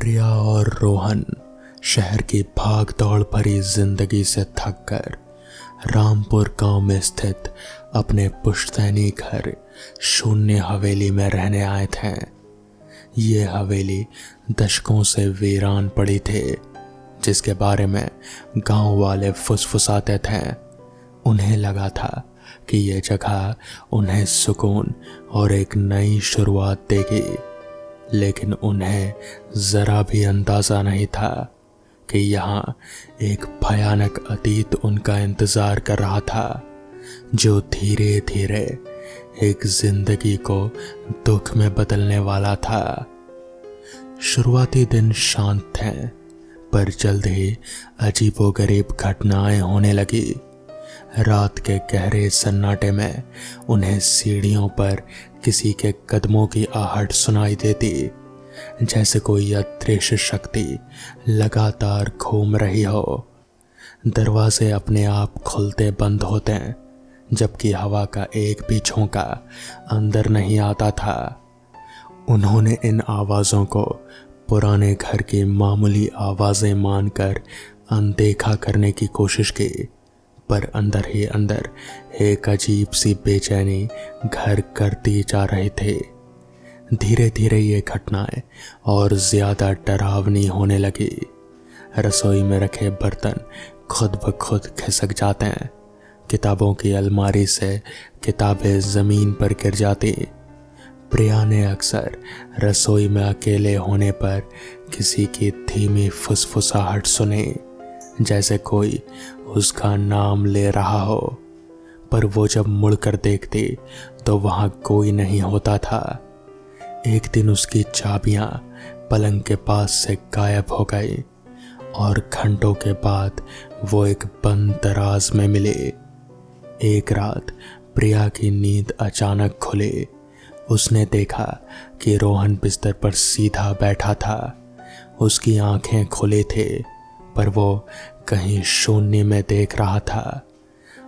प्रिया और रोहन शहर की भाग दौड़ भरी जिंदगी से थककर रामपुर गांव में स्थित अपने पुश्तैनी घर शून्य हवेली में रहने आए थे। ये हवेली दशकों से वीरान पड़ी थी, जिसके बारे में गांव वाले फुसफुसाते थे। उन्हें लगा था कि ये जगह उन्हें सुकून और एक नई शुरुआत देगी, लेकिन उन्हें जरा भी अंदाजा नहीं था कि यहाँ एक भयानक अतीत उनका इंतजार कर रहा था, जो धीरे धीरे एक जिंदगी को दुख में बदलने वाला था। शुरुआती दिन शांत थे, पर जल्द ही अजीबोगरीब घटनाएं होने लगी। रात के गहरे सन्नाटे में उन्हें सीढ़ियों पर किसी के कदमों की आहट सुनाई देती, जैसे कोई अदृश्य शक्ति लगातार घूम रही हो। दरवाजे अपने आप खुलते बंद होते, जबकि हवा का एक भी झोंका अंदर नहीं आता था। उन्होंने इन आवाज़ों को पुराने घर की मामूली आवाज़ें मानकर अनदेखा करने की कोशिश की, पर अंदर ही अंदर एक अजीब सी बेचैनी घर करती जा रही थी। धीरे धीरे ये घटनाएं और ज़्यादा डरावनी होने लगी। रसोई में रखे बर्तन खुद ब खुद खिसक जाते हैं, किताबों की अलमारी से किताबें ज़मीन पर गिर जाती। प्रिया ने अक्सर रसोई में अकेले होने पर किसी की धीमी फुसफुसाहट सुनी, जैसे कोई उसका नाम ले रहा हो, पर वो जब मुड़कर देखती तो वहाँ कोई नहीं होता था। एक दिन उसकी चाबियाँ पलंग के पास से गायब हो गई और घंटों के बाद वो एक बंद दराज में मिली। एक रात प्रिया की नींद अचानक खुली। उसने देखा कि रोहन बिस्तर पर सीधा बैठा था। उसकी आंखें खुली थी, पर वो कहीं शून्य में देख रहा था।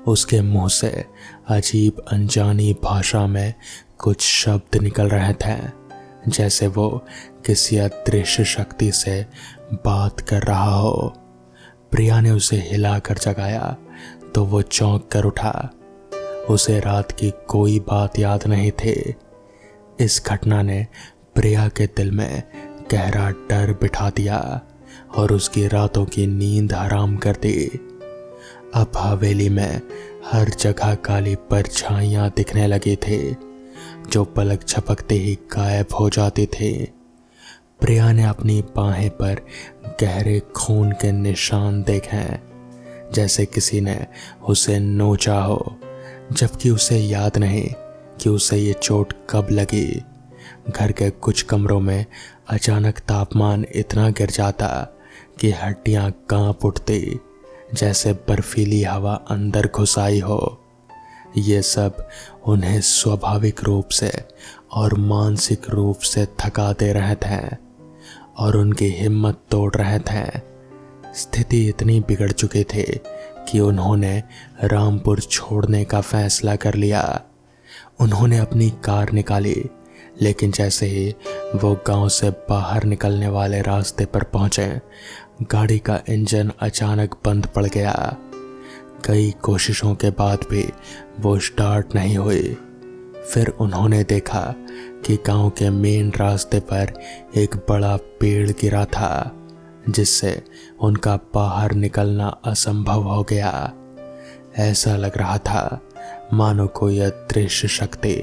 उसके मुंह से अजीब अनजानी भाषा में कुछ शब्द निकल रहे थे, जैसे वो किसी अदृश्य शक्ति से बात कर रहा हो। प्रिया ने उसे हिलाकर जगाया तो वो चौंक कर उठा। उसे रात की कोई बात याद नहीं थी। इस घटना ने प्रिया के दिल में गहरा डर बिठा दिया और उसकी रातों की नींद हराम कर दी। अब हवेली में हर जगह काली परछाइयां दिखने लगी थी, जो पलक झपकते ही गायब हो जाती थी। प्रिया ने अपनी बाहें पर गहरे खून के निशान देखे, जैसे किसी ने उसे नोचा हो, जबकि उसे याद नहीं कि उसे ये चोट कब लगी। घर के कुछ कमरों में अचानक तापमान इतना गिर जाता कि हड्डियां कांप उठती, जैसे बर्फीली हवा अंदर घुस आई हो। ये सब उन्हें स्वाभाविक रूप से और मानसिक रूप से थका दे रहे थे और उनकी हिम्मत तोड़ रहे थे। स्थिति इतनी बिगड़ चुकी थी कि उन्होंने रामपुर छोड़ने का फैसला कर लिया। उन्होंने अपनी कार निकाली, लेकिन जैसे ही वो गांव से बाहर निकलने वाले रास्ते पर पहुंचे, गाड़ी का इंजन अचानक बंद पड़ गया। कई कोशिशों के बाद भी वो स्टार्ट नहीं हुई। फिर उन्होंने देखा कि गांव के मेन रास्ते पर एक बड़ा पेड़ गिरा था, जिससे उनका बाहर निकलना असंभव हो गया। ऐसा लग रहा था मानो कोई अदृश्य शक्ति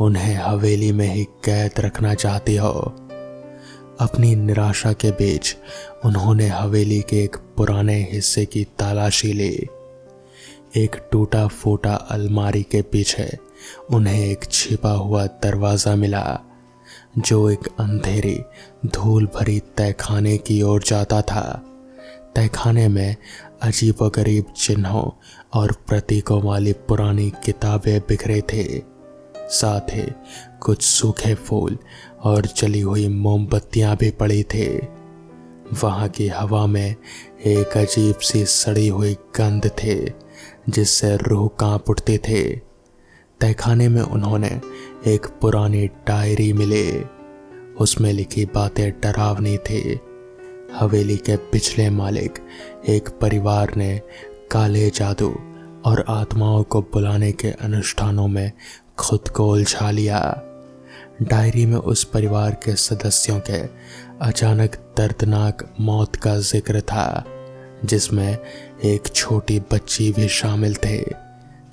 उन्हें हवेली में ही कैद रखना चाहती हो। अपनी निराशा के बीच उन्होंने हवेली के एक पुराने हिस्से की तलाशी ली। एक टूटा फूटा अलमारी के पीछे उन्हें एक छिपा हुआ दरवाज़ा मिला, जो एक अंधेरी धूल भरी तहखाने की ओर जाता था। तहखाने में अजीबोगरीब चिन्हों और प्रतीकों वाली पुरानी किताबें बिखरे थे। साथ ही कुछ सूखे फूल और जली हुई मोमबत्तियां भी पड़ी थी। वहाँ की हवा में एक अजीब सी सड़ी हुई गंध थी, जिससे रूह कांप उठती थी। तहखाने में उन्होंने एक पुरानी डायरी मिली। उसमें लिखी बातें डरावनी थी हवेली के पिछले मालिक एक परिवार ने काले जादू और आत्माओं को बुलाने के अनुष्ठानों में खुद को उलझा लिया। डायरी में उस परिवार के सदस्यों के अचानक दर्दनाक मौत का जिक्र था, जिसमें एक छोटी बच्ची भी शामिल थे,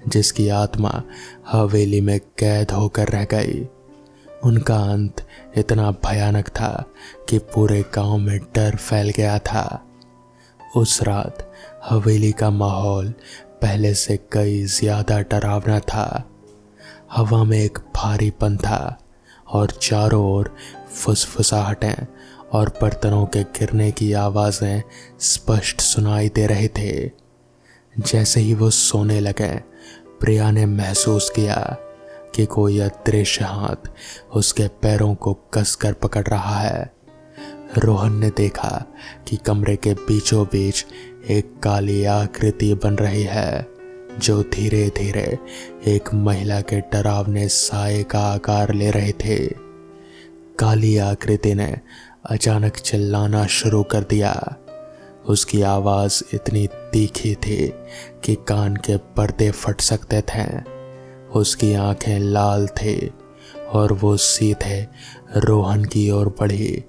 जिसकी आत्मा हवेली में कैद होकर रह गई। उनका अंत इतना भयानक था कि पूरे गांव में डर फैल गया था। उस रात हवेली का माहौल पहले से कई ज्यादा डरावना था। हवा में एक भारीपन था और चारों ओर फुसफुसाहटें और बर्तनों के गिरने की आवाज़ें स्पष्ट सुनाई दे रहे थे। जैसे ही वो सोने लगे, प्रिया ने महसूस किया कि कोई अदृश्य हाथ उसके पैरों को कसकर पकड़ रहा है। रोहन ने देखा कि कमरे के बीचों बीच एक काली आकृति बन रही है, जो धीरे धीरे एक महिला के डरावने साए का आकार ले रहे थे। काली आकृति ने अचानक चिल्लाना शुरू कर दिया। उसकी आवाज़ इतनी तीखी थी कि कान के पर्दे फट सकते थे। उसकी आंखें लाल थी और वो सीधे रोहन की ओर बढ़ी।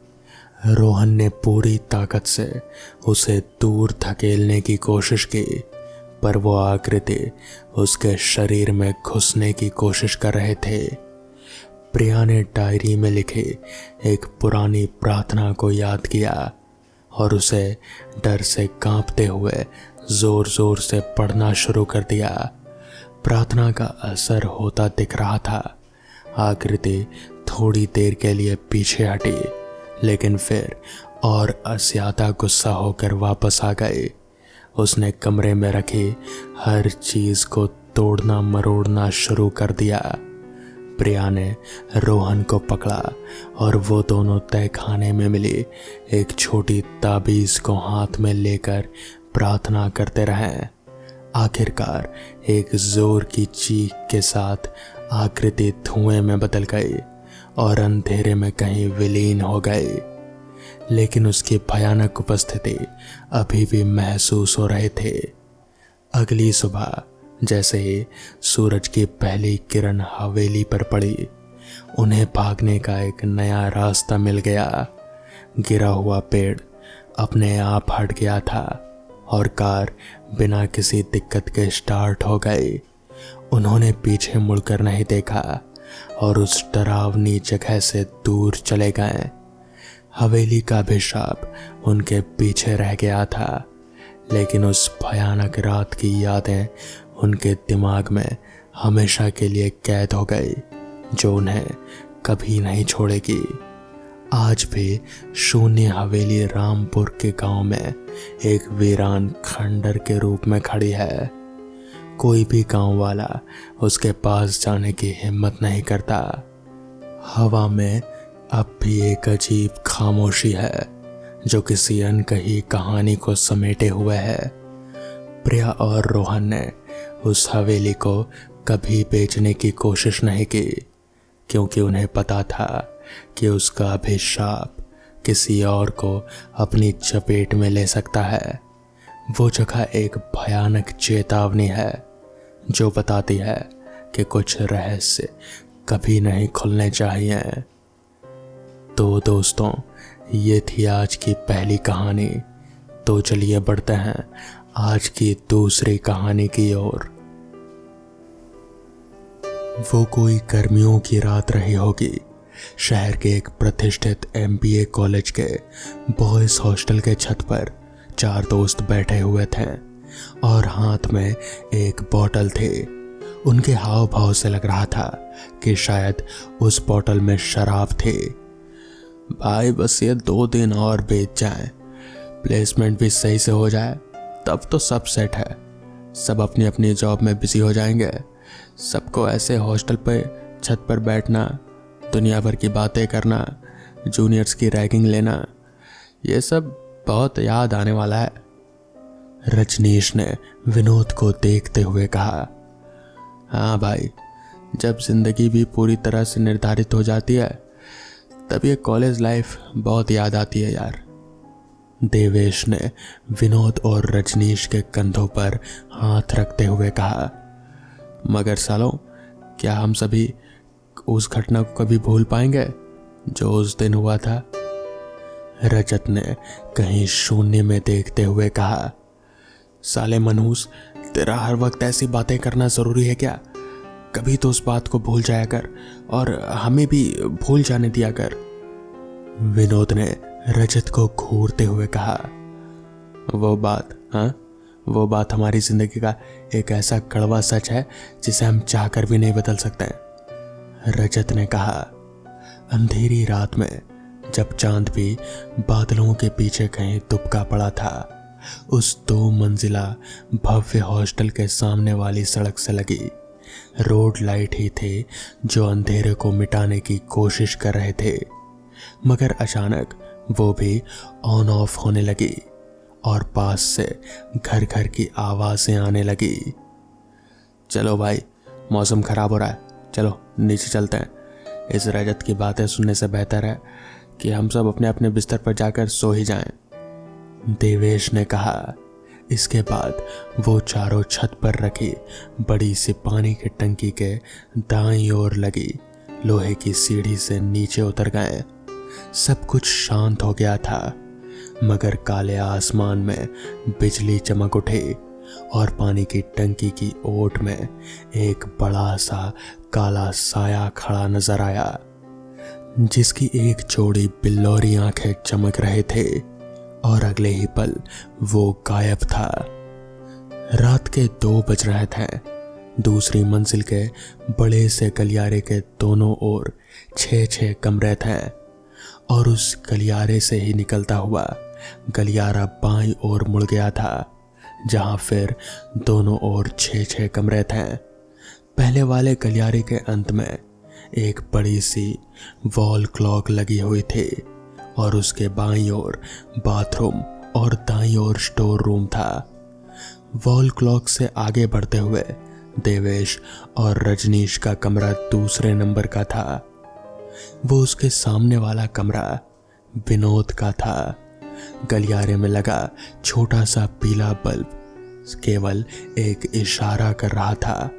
रोहन ने पूरी ताकत से उसे दूर धकेलने की कोशिश की, पर वो आकृति उसके शरीर में घुसने की कोशिश कर रहे थे। प्रिया ने डायरी में लिखी एक पुरानी प्रार्थना को याद किया और उसे डर से कांपते हुए जोर जोर से पढ़ना शुरू कर दिया। प्रार्थना का असर होता दिख रहा था। आकृति थोड़ी देर के लिए पीछे हटी, लेकिन फिर और ज्यादा गुस्सा होकर वापस आ गई। उसने कमरे में रखी हर चीज को तोड़ना मरोड़ना शुरू कर दिया। प्रिया ने रोहन को पकड़ा और वो दोनों तहखाने में मिली एक छोटी ताबीज को हाथ में लेकर प्रार्थना करते रहे। आखिरकार एक जोर की चीख के साथ आकृति धुएं में बदल गई और अंधेरे में कहीं विलीन हो गई, लेकिन उसकी भयानक उपस्थिति अभी भी महसूस हो रहे थे। अगली सुबह जैसे ही सूरज की पहली किरण हवेली पर पड़ी, उन्हें भागने का एक नया रास्ता मिल गया। गिरा हुआ पेड़ अपने आप हट गया था और कार बिना किसी दिक्कत के स्टार्ट हो गई। उन्होंने पीछे मुड़कर नहीं देखा और उस डरावनी जगह से दूर चले गए। हवेली का अभिशाप उनके पीछे रह गया था, लेकिन उस भयानक रात की यादें उनके दिमाग में हमेशा के लिए कैद हो गई, जो उन्हें कभी नहीं छोड़ेगी। आज भी शून्य हवेली रामपुर के गांव में एक वीरान खंडर के रूप में खड़ी है। कोई भी गांव वाला उसके पास जाने की हिम्मत नहीं करता। हवा में अब भी एक अजीब खामोशी है, जो किसी अनकही कहानी को समेटे हुए है। प्रिया और रोहन ने उस हवेली को कभी बेचने की कोशिश नहीं की, क्योंकि उन्हें पता था कि उसका अभिशाप किसी और को अपनी चपेट में ले सकता है। वो जगह एक भयानक चेतावनी है, जो बताती है कि कुछ रहस्य कभी नहीं खुलने चाहिए। तो दोस्तों, ये थी आज की पहली कहानी। तो चलिए बढ़ते हैं आज की दूसरी कहानी की ओर। वो कोई गर्मियों की रात रही होगी। शहर के एक प्रतिष्ठित MBA कॉलेज के बॉयज हॉस्टल के छत पर 4 दोस्त बैठे हुए थे और हाथ में एक बोतल थी। उनके हाव भाव से लग रहा था कि शायद उस बोतल में शराब थी। भाई बस ये 2 दिन और बीत जाए, प्लेसमेंट भी सही से हो जाए, तब तो सब सेट है। सब अपनी अपनी जॉब में बिजी हो जाएंगे। सबको ऐसे हॉस्टल पे छत पर बैठना, दुनिया भर की बातें करना, जूनियर्स की रैगिंग लेना, ये सब बहुत याद आने वाला है। रजनीश ने विनोद को देखते हुए कहा, हाँ भाई, जब जिंदगी भी पूरी तरह से निर्धारित हो जाती है, तब ये कॉलेज लाइफ बहुत याद आती है यार। देवेश ने विनोद और रजनीश के कंधों पर हाथ रखते हुए कहा। मगर सालों, क्या हम सभी उस घटना को कभी भूल पाएंगे जो उस दिन हुआ था? रजत ने कहीं शून्य में देखते हुए कहा। साले मनहूस, तेरा हर वक्त ऐसी बातें करना जरूरी है क्या? कभी तो उस बात को भूल जाया कर और हमें भी भूल जाने दिया कर। विनोद ने रजत को घूरते हुए कहा। वो बात हमारी जिंदगी का एक ऐसा कड़वा सच है जिसे हम चाहकर भी नहीं बदल सकते। रजत ने कहा। अंधेरी रात में जब चांद भी बादलों के पीछे कहीं दुबका पड़ा था, उस 2 मंजिला भव्य हॉस्टल के सामने वाली सड़क से लगी रोड लाइट ही थे जो अंधेरे को मिटाने की कोशिश कर रहे थे। मगर अचानक वो भी ऑन ऑफ होने लगी और पास से घर घर की आवाजें आने लगी। चलो भाई, मौसम खराब हो रहा है, चलो नीचे चलते हैं। इस रजत की बातें सुनने से बेहतर है कि हम सब अपने अपने बिस्तर पर जाकर सो ही जाएं। देवेश ने कहा। इसके बाद वो चारों छत पर रखी बड़ी सी पानी की टंकी के दाईं ओर लगी लोहे की सीढ़ी से नीचे उतर गए। सब कुछ शांत हो गया था, मगर काले आसमान में बिजली चमक उठी और पानी की टंकी की ओट में एक बड़ा सा काला साया खड़ा नजर आया, जिसकी एक जोड़ी बिल्लौरी आंखें चमक रहे थे और अगले ही पल वो गायब था। रात के 2 बज रहे थे। दूसरी मंजिल के बड़े से गलियारे के दोनों ओर 6-6 कमरे थे और उस गलियारे से ही निकलता हुआ गलियारा बाईं ओर मुड़ गया था, जहां फिर दोनों ओर 6-6 कमरे थे। पहले वाले गलियारे के अंत में एक बड़ी सी वॉल क्लॉक लगी हुई थी और उसके बाईं ओर बाथरूम और दाईं ओर स्टोर रूम था। वॉल क्लॉक से आगे बढ़ते हुए देवेश और रजनीश का कमरा दूसरे नंबर का था। वो उसके सामने वाला कमरा विनोद का था। गलियारे में लगा छोटा सा पीला बल्ब केवल एक इशारा कर रहा था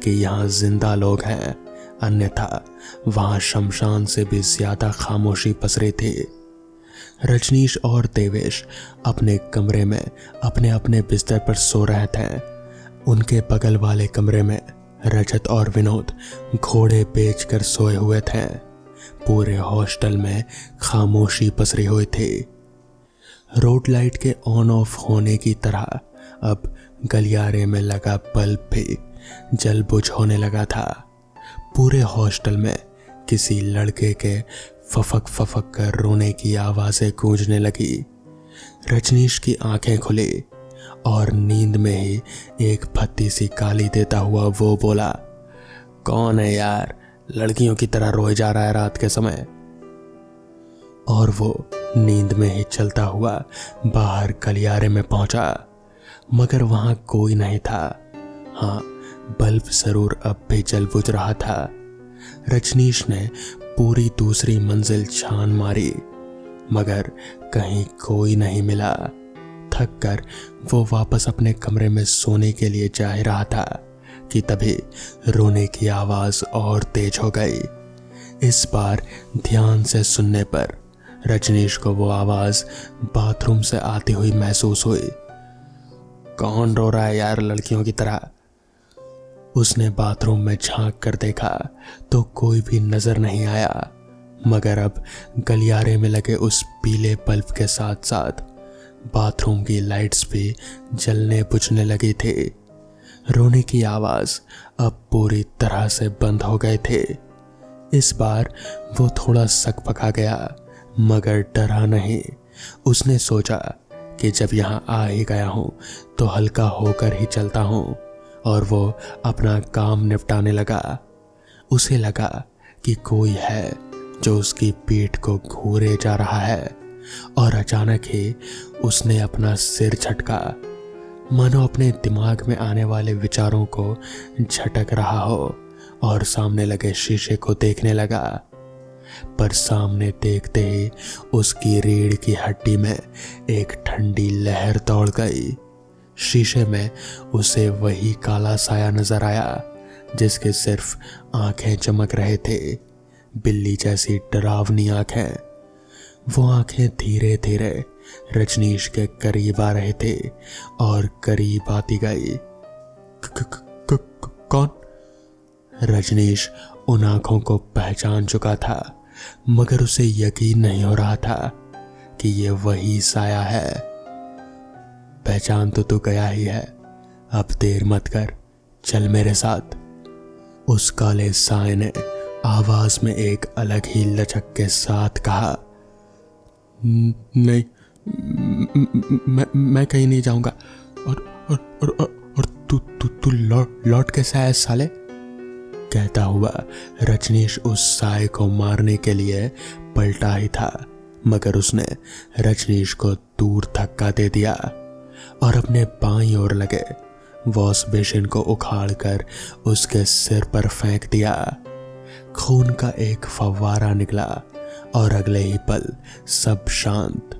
कि यहाँ जिंदा लोग हैं, अन्यथा वहां शमशान से भी ज्यादा खामोशी पसरी थी। रजनीश और देवेश अपने कमरे में अपने अपने बिस्तर पर सो रहे थे। उनके बगल वाले कमरे में रजत और विनोद घोड़े बेचकर सोए हुए थे। पूरे हॉस्टल में खामोशी पसरी हुई थी। रोड लाइट के ऑन ऑफ होने की तरह अब गलियारे में लगा बल्ब भी जल बुझ होने लगा था। पूरे हॉस्टल में किसी लड़के के फफक फफक कर रोने की आवाजें गूंजने लगी। रजनीश की आंखें खुली और नींद में ही एक फत्ती सी गाली देता हुआ वो बोला, कौन है यार, लड़कियों की तरह रोए जा रहा है रात के समय। और वो नींद में ही चलता हुआ बाहर गलियारे में पहुंचा, मगर वहां कोई नहीं था। हाँ, बल्ब जरूर अब भी जल बुझ रहा था। रजनीश ने पूरी दूसरी मंजिल छान मारी, मगर कहीं कोई नहीं मिला। थक कर वो वापस अपने कमरे में सोने के लिए जा ही रहा था कि तभी रोने की आवाज और तेज हो गई। इस बार ध्यान से सुनने पर रजनीश को वो आवाज बाथरूम से आती हुई महसूस हुई। कौन रो रहा है यार लड़कियों की तरह? उसने बाथरूम में झांक कर देखा तो कोई भी नजर नहीं आया, मगर अब गलियारे में लगे उस पीले बल्ब के साथ साथ बाथरूम की लाइट्स भी जलने बुझने लगी थी। रोने की आवाज अब पूरी तरह से बंद हो गए थे। इस बार वो थोड़ा सकपका गया, मगर डरा नहीं। उसने सोचा कि जब यहाँ आ ही गया हूँ तो हल्का होकर ही चलता हूँ, और वो अपना काम निपटाने लगा। उसे लगा कि कोई है जो उसकी पीठ को घूरे जा रहा है, और अचानक ही उसने अपना सिर झटका, मानो अपने दिमाग में आने वाले विचारों को झटक रहा हो, और सामने लगे शीशे को देखने लगा। पर सामने देखते ही उसकी रीढ़ की हड्डी में एक ठंडी लहर दौड़ गई। शीशे में उसे वही काला साया नजर आया जिसके सिर्फ आंखें चमक रहे थे, बिल्ली जैसी डरावनी आंखें। वो आंखें धीरे धीरे रजनीश के करीब आ रहे थे और करीब आती गई। कौन? रजनीश उन आंखों को पहचान चुका था, मगर उसे यकीन नहीं हो रहा था कि ये वही साया है। पहचान तो तू गया ही है, अब देर मत कर, चल मेरे साथ। उस काले साए ने आवाज में एक अलग ही लचक के साथ कहा, नहीं, मैं कहीं नहीं जाऊंगा। और तू लौट कैसे आया साले? कहता हुआ रजनीश उस साए को मारने के लिए पलटा ही था, मगर उसने रजनीश को दूर धक्का दे दिया और अपने बाईं ओर लगे वॉश बेसिन को उखाड़कर उसके सिर पर फेंक दिया। खून का एक फव्वारा निकला और अगले ही पल सब शांत।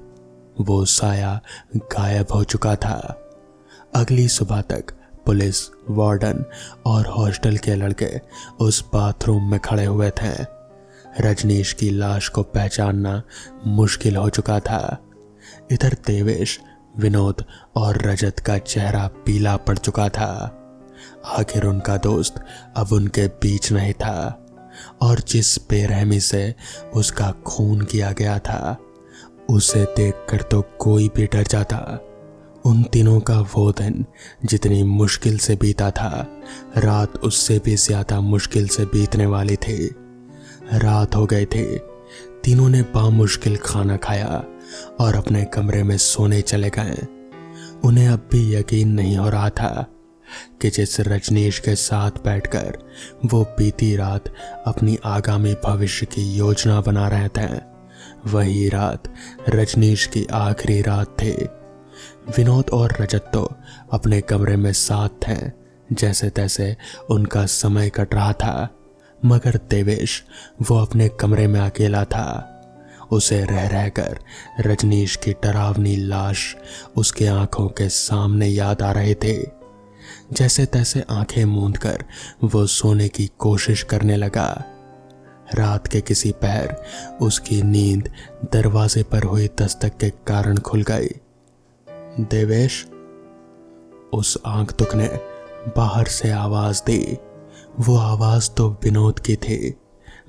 वो साया गायब हो चुका था। अगली सुबह तक पुलिस, वार्डन और हॉस्टल के लड़के उस बाथरूम में खड़े हुए थे। रजनीश की लाश को पहचानना मुश्किल हो चुका था। इधर देवेश, विनोद और रजत का चेहरा पीला पड़ चुका था। आखिर उनका दोस्त अब उनके बीच नहीं था और जिस बेरहमी से उसका खून किया गया था उसे देखकर तो कोई भी डर जाता। उन तीनों का वो दिन जितनी मुश्किल से बीता था, रात उससे भी ज्यादा मुश्किल से बीतने वाली थी। रात हो गई थी। तीनों ने बामुश्किल खाना खाया और अपने कमरे में सोने चले गए। उन्हें अब भी यकीन नहीं हो रहा था कि जिस रजनीश के साथ बैठकर वो बीती रात अपनी आगामी भविष्य की योजना बना रहे थे, वही रात रजनीश की आखिरी रात थी। विनोद और रजत तो अपने कमरे में साथ थे, जैसे तैसे उनका समय कट रहा था, मगर देवेश वो अपने कमरे में अकेला था। उसे रह रहकर रजनीश की डरावनी लाश उसके आंखों के सामने याद आ रहे थे। जैसे तैसे आंखें मूंदकर वो सोने की कोशिश करने लगा। रात के किसी पहर उसकी नींद दरवाजे पर हुई दस्तक के कारण खुल गई। देवेश, उस आगंतुक ने बाहर से आवाज दी। वो आवाज तो विनोद की थी,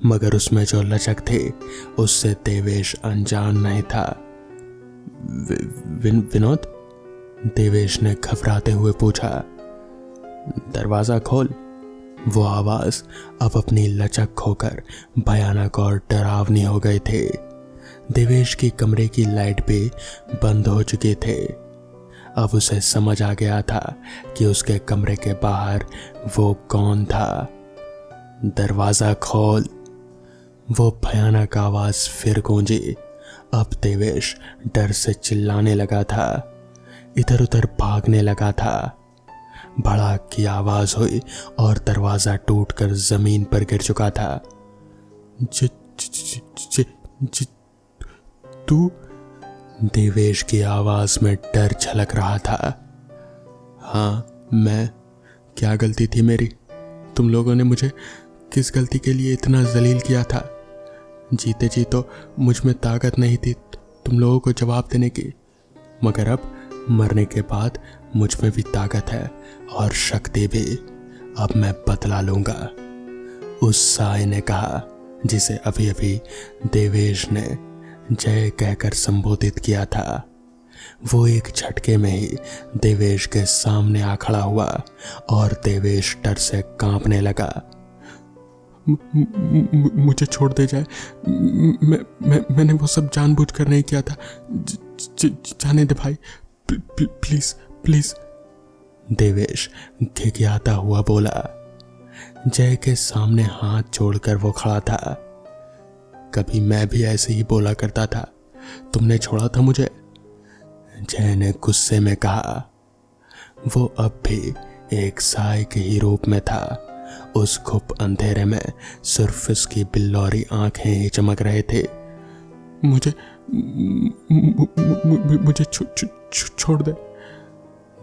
मगर उसमें जो लचक थी उससे देवेश अनजान नहीं था। विनोद? देवेश ने घबराते हुए पूछा। दरवाजा खोल। वो आवाज अब अपनी लचक खोकर भयानक और डरावनी हो गई थी। देवेश की कमरे की लाइट भी बंद हो चुकी थी। अब उसे समझ आ गया था कि उसके कमरे के बाहर वो कौन था। दरवाजा खोल। वो भयानक आवाज फिर गूंजी। अब देवेश डर से चिल्लाने लगा था, इधर उधर भागने लगा था। भड़ाक की आवाज हुई और दरवाजा टूटकर जमीन पर गिर चुका था। तू? देवेश की आवाज में डर झलक रहा था। हाँ, मैं। क्या गलती थी मेरी? तुम लोगों ने मुझे किस गलती के लिए इतना जलील किया था? जीते जी तो मुझ में ताकत नहीं थी तुम लोगों को जवाब देने की, मगर अब मरने के बाद मुझ में भी ताकत है और शक्ति भी। अब मैं बदला लूंगा, उस साए ने कहा, जिसे अभी अभी देवेश ने जय कहकर संबोधित किया था। वो एक झटके में ही देवेश के सामने आ खड़ा हुआ और देवेश डर से कांपने लगा। मुझे छोड़ दे जाए, मैंने वो सब जानबूझकर नहीं किया था। जाने दे भाई, प्लीज प्लीज। देवेश घिघियाता हुआ बोला। जय के सामने हाथ जोड़कर वो खड़ा था। कभी मैं भी ऐसे ही बोला करता था, तुमने छोड़ा था मुझे, जय ने गुस्से में कहा। वो अब भी एक साए के ही रूप में था उस घुप अंधेरे में सिर्फ उसकी बिल्लौरी आंखें ही चमक रहे थे। मुझे मुझे छोड़ दे।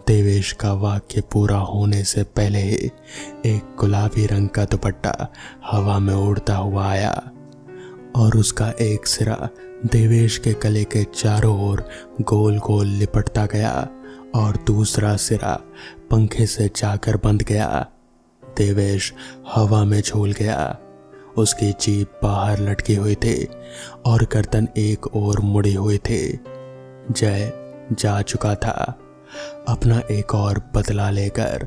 देवेश का वाक्य पूरा होने से पहले ही एक गुलाबी रंग का दुपट्टा हवा में उड़ता हुआ आया और उसका एक सिरा देवेश के गले के चारों ओर गोल गोल लिपटता गया और दूसरा सिरा पंखे से जाकर बंध गया। देवेश हवा में झूल गया। उसकी जीभ बाहर लटकी हुई थी और गर्दन एक ओर मुड़ी हुई थी। जय जा चुका था अपना एक और बदला लेकर।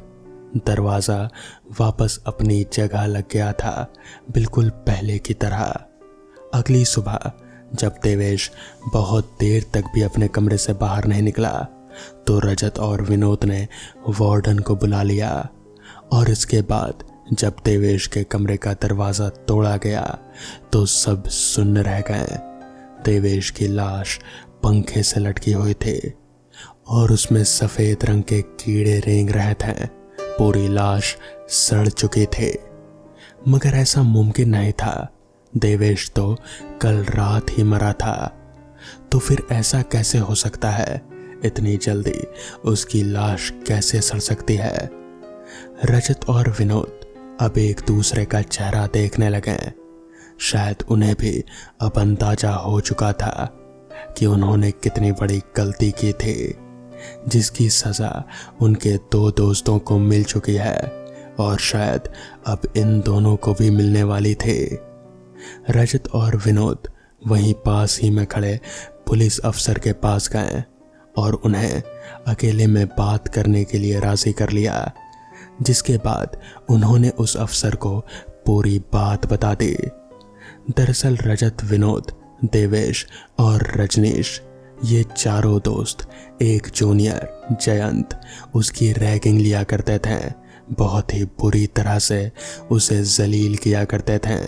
दरवाजा वापस अपनी जगह लग गया था, बिल्कुल पहले की तरह। अगली सुबह जब देवेश बहुत देर तक भी अपने कमरे से बाहर नहीं निकला तो रजत और विनोद ने वार्डन को बुला लिया और इसके बाद जब देवेश के कमरे का दरवाज़ा तोड़ा गया तो सब सुन्न रह गए। देवेश की लाश पंखे से लटकी हुई थी और उसमें सफ़ेद रंग के कीड़े रेंग रहे थे। पूरी लाश सड़ चुकी थी, मगर ऐसा मुमकिन नहीं था। देवेश तो कल रात ही मरा था, तो फिर ऐसा कैसे हो सकता है? इतनी जल्दी उसकी लाश कैसे सड़ सकती है? रजत और विनोद अब एक दूसरे का चेहरा देखने लगे। शायद उन्हें भी अब अंदाजा हो चुका था कि उन्होंने कितनी बड़ी गलती की थी, जिसकी सज़ा उनके दो दोस्तों को मिल चुकी है और शायद अब इन दोनों को भी मिलने वाली थी। रजत और विनोद वहीं पास ही में खड़े पुलिस अफसर के पास गए और उन्हें अकेले में बात करने के लिए राज़ी कर लिया, जिसके बाद उन्होंने उस अफसर को पूरी बात बता दी। दरअसल रजत, विनोद, देवेश और रजनीश ये चारों दोस्त एक जूनियर जयंत उसकी रैगिंग लिया करते थे। बहुत ही बुरी तरह से उसे जलील किया करते थे।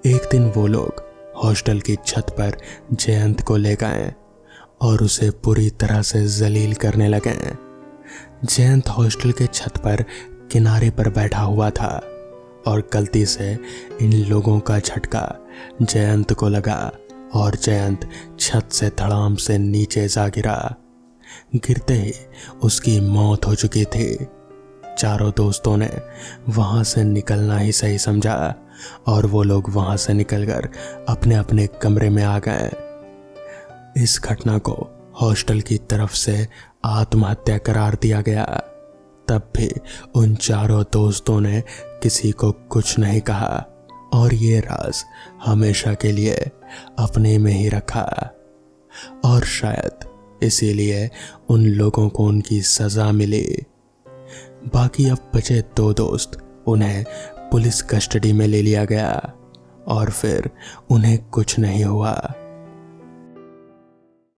एक दिन वो लोग हॉस्टल की छत पर जयंत को ले गए और उसे पूरी तरह से जलील करने लगे। जयंत हॉस्टल के छत पर किनारे पर बैठा हुआ था और गलती से इन लोगों का झटका जयंत को लगा और जयंत छत से धड़ाम से नीचे जा गिरा। गिरते ही उसकी मौत हो चुकी थी। चारों दोस्तों ने वहां से निकलना ही सही समझा और वो लोग वहां से निकलकर अपने अपने कमरे में आ गए। इस घटना को हॉस्टल की तरफ से आत्महत्या करार दिया गया। तब भी उन चारों दोस्तों ने किसी को कुछ नहीं कहा और ये राज हमेशा के लिए अपने में ही रखा और शायद इसीलिए उन लोगों को उनकी सज़ा मिली। बाकी अब बचे दो दोस्त, उन्हें पुलिस कस्टडी में ले लिया गया और फिर उन्हें कुछ नहीं हुआ।